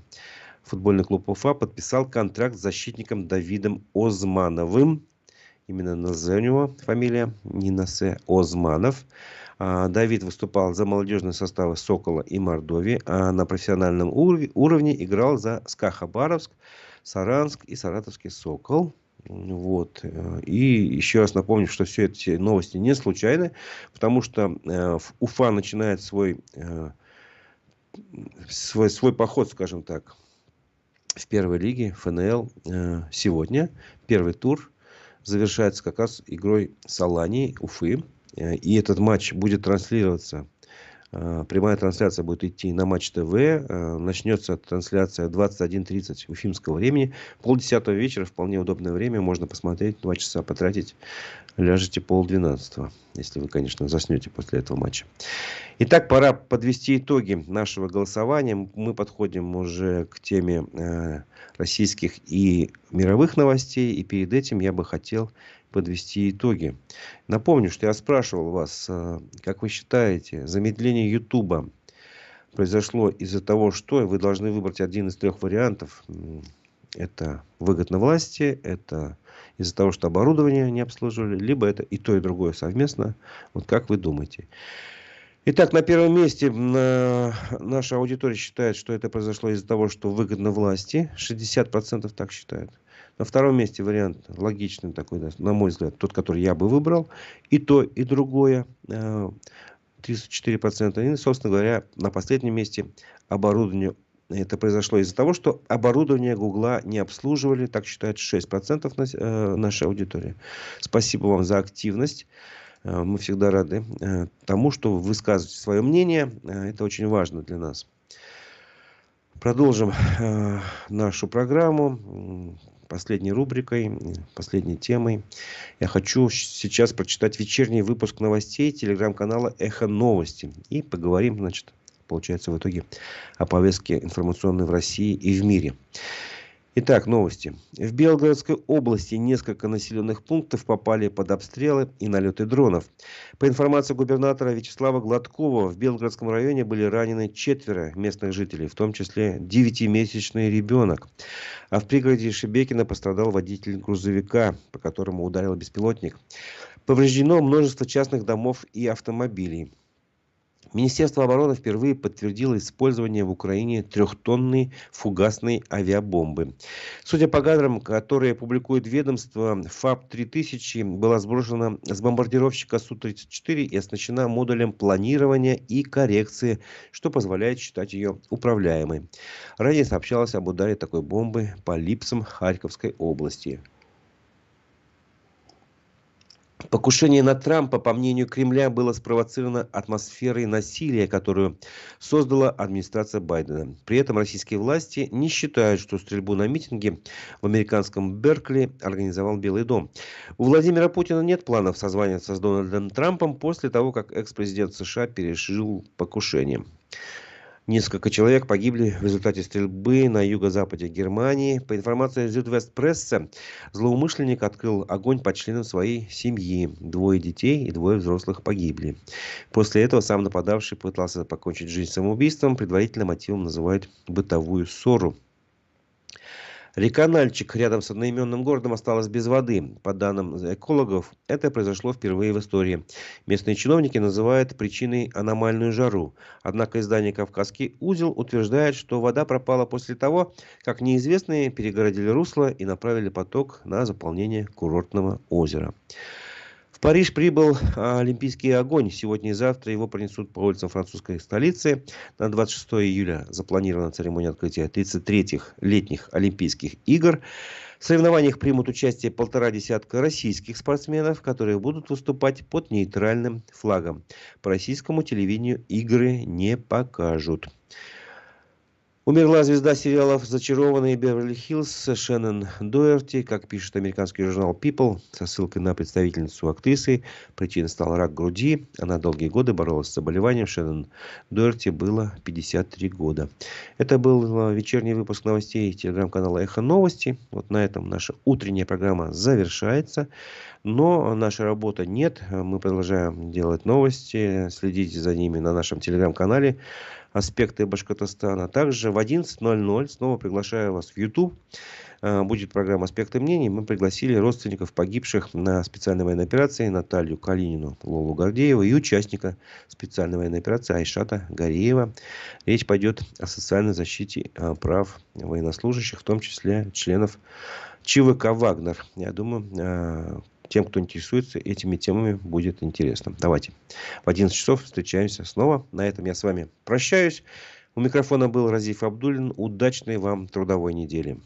футбольный клуб Уфа подписал контракт с защитником Давидом Озмановым. Именно Назе у него фамилия, не Насе, Озманов. Давид выступал за молодежные составы «Сокола» и «Мордовии», а на профессиональном уровне играл за СКА Хабаровск, Саранск и Саратовский «Сокол». Вот. И еще раз напомню, что все эти новости не случайны, потому что Уфа начинает свой поход, скажем так, в первой лиге ФНЛ сегодня. Первый тур завершается как раз игрой с Аланией Уфы. И этот матч будет транслироваться. Прямая трансляция будет идти на Матч ТВ. Начнется трансляция в 21:30 уфимского времени. 9:30 вечера, вполне удобное время. Можно посмотреть, 2 часа потратить. Ляжете 11:30, если вы, конечно, заснете после этого матча. Итак, пора подвести итоги нашего голосования. Мы подходим уже к теме российских и мировых новостей. И перед этим я бы хотел подвести итоги. Напомню, что я спрашивал вас, как вы считаете, замедление Ютуба произошло из-за того, что вы должны выбрать один из 3 вариантов. Это выгодно власти, это из-за того, что оборудование не обслуживали, либо это и то, и другое совместно. Вот как вы думаете? Итак, на первом месте наша аудитория считает, что это произошло из-за того, что выгодно власти. 60% так считают. На втором месте вариант логичный такой, да, на мой взгляд, тот, который я бы выбрал. И то, и другое. 34%. И, собственно говоря, на последнем месте оборудование. Это произошло из-за того, что оборудование Гугла не обслуживали. Так считает 6% нашей аудитории. Спасибо вам за активность. Мы всегда рады тому, что вы высказываете свое мнение. Это очень важно для нас. Продолжим нашу программу. Последней рубрикой, последней темой. Я хочу сейчас прочитать вечерний выпуск новостей телеграм-канала «Эхо Новости». И поговорим, значит, получается, в итоге о повестке информационной в России и в мире. Итак, новости. В Белгородской области несколько населенных пунктов попали под обстрелы и налеты дронов. По информации губернатора Вячеслава Гладкова, в Белгородском районе были ранены 4 местных жителей, в том числе 9-месячный ребенок. А в пригороде Шебекино пострадал водитель грузовика, по которому ударил беспилотник. Повреждено множество частных домов и автомобилей. Министерство обороны впервые подтвердило использование в Украине 3-тонной фугасной авиабомбы. Судя по кадрам, которые публикует ведомство, ФАБ-3000 была сброшена с бомбардировщика Су-34 и оснащена модулем планирования и коррекции, что позволяет считать ее управляемой. Ранее сообщалось об ударе такой бомбы по Липцам Харьковской области. Покушение на Трампа, по мнению Кремля, было спровоцировано атмосферой насилия, которую создала администрация Байдена. При этом российские власти не считают, что стрельбу на митинге в американском Беркли организовал Белый дом. У Владимира Путина нет планов созваниваться с Дональдом Трампом после того, как экс-президент США пережил покушение. Несколько человек погибли в результате стрельбы на юго-западе Германии. По информации Südwestpresse, злоумышленник открыл огонь по членам своей семьи. 2 детей и 2 взрослых погибли. После этого сам нападавший пытался покончить жизнь самоубийством. Предварительным мотивом называют бытовую ссору. Река Нальчик рядом с одноименным городом осталась без воды. По данным экологов, это произошло впервые в истории. Местные чиновники называют причиной аномальную жару. Однако издание «Кавказский узел» утверждает, что вода пропала после того, как неизвестные перегородили русло и направили поток на заполнение курортного озера. В Париж прибыл Олимпийский огонь. Сегодня и завтра его пронесут по улицам французской столицы. На 26 июля запланирована церемония открытия 33-х летних Олимпийских игр. В соревнованиях примут участие 1,5 десятка российских спортсменов, которые будут выступать под нейтральным флагом. По российскому телевидению игры не покажут. Умерла звезда сериалов «Зачарованные» и «Беверли-Хиллз» Шеннон Доерти. Как пишет американский журнал People, со ссылкой на представительницу актрисы, причиной стал рак груди. Она долгие годы боролась с заболеванием. Шеннон Доерти было 53 года. Это был вечерний выпуск новостей телеграм-канала «Эхо Новости». Вот на этом наша утренняя программа завершается. Но нашей работы нет. Мы продолжаем делать новости. Следите за ними на нашем телеграм-канале. аспекты Башкортостана. Также в 11:00 снова приглашаю вас в YouTube. Будет программа «Аспекты мнений». Мы пригласили родственников погибших на специальной военной операции Наталью Калинину, Лолу Гордееву и участника специальной военной операции Айшата Гареева. Речь пойдет о социальной защите прав военнослужащих, в том числе членов ЧВК «Вагнер». Я думаю, тем, кто интересуется этими темами, будет интересно. Давайте в 11 часов встречаемся снова. На этом я с вами прощаюсь. У микрофона был Разиф Абдуллин. Удачной вам трудовой недели.